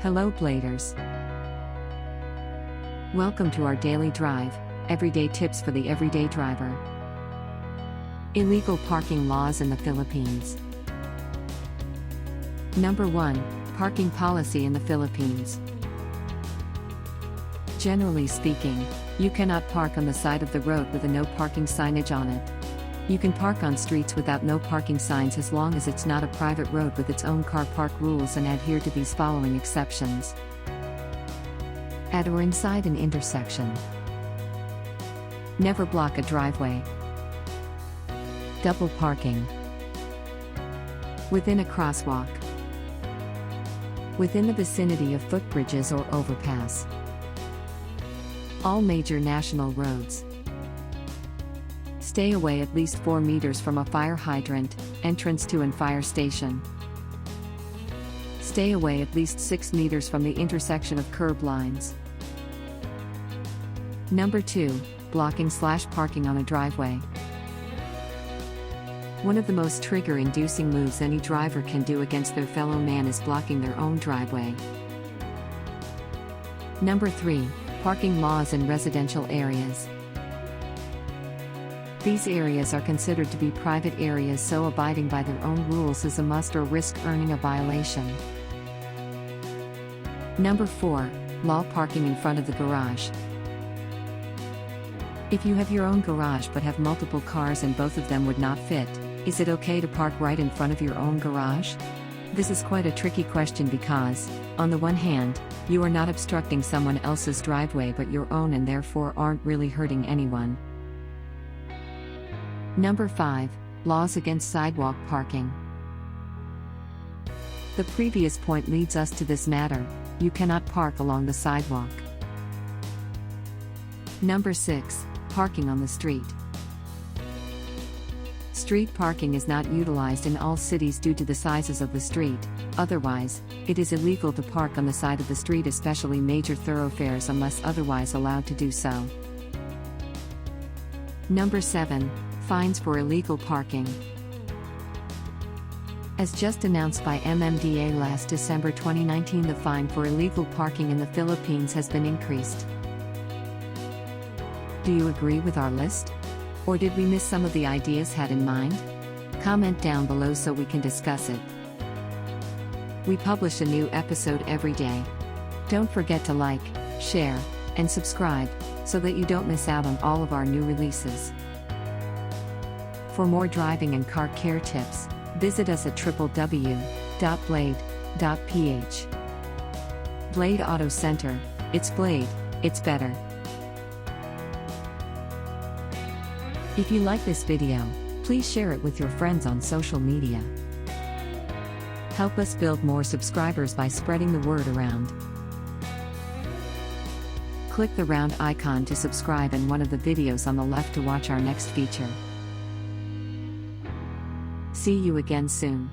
Hello Bladers. Welcome to our daily drive, everyday tips for the everyday driver. Illegal parking laws in the Philippines. Number 1, parking policy in the Philippines. Generally speaking, you cannot park on the side of the road with a no parking signage on it. You can park on streets without no parking signs as long as it's not a private road with its own car park rules and adhere to these following exceptions. At or inside an intersection. Never block a driveway. Double parking. Within a crosswalk. Within the vicinity of footbridges or overpass. All major national roads. Stay away at least 4 meters from a fire hydrant, entrance to and fire station. Stay away at least 6 meters from the intersection of curb lines. Number 2, blocking/parking on a driveway. One of the most trigger-inducing moves any driver can do against their fellow man is blocking their own driveway. Number 3, parking laws in residential areas. These areas are considered to be private areas, so abiding by their own rules is a must or risk earning a violation. Number 4, law parking in front of the garage. If you have your own garage but have multiple cars and both of them would not fit, is it okay to park right in front of your own garage? This is quite a tricky question because, on the one hand, you are not obstructing someone else's driveway but your own and therefore aren't really hurting anyone. Number 5, laws against sidewalk parking. The previous point leads us to this matter: you cannot park along the sidewalk. Number 6, parking on the street. Street parking is not utilized in all cities due to the sizes of the street, otherwise, it is illegal to park on the side of the street, especially major thoroughfares, unless otherwise allowed to do so. Number 7, fines for illegal parking. As just announced by MMDA last December 2019, the fine for illegal parking in the Philippines has been increased. Do you agree with our list? Or did we miss some of the ideas had in mind? Comment down below so we can discuss it. We publish a new episode every day. Don't forget to like, share, and subscribe, so that you don't miss out on all of our new releases. For more driving and car care tips, visit us at www.blade.ph. Blade Auto Center, it's Blade, it's better. If you like this video, please share it with your friends on social media. Help us build more subscribers by spreading the word around. Click the round icon to subscribe and one of the videos on the left to watch our next feature. See you again soon.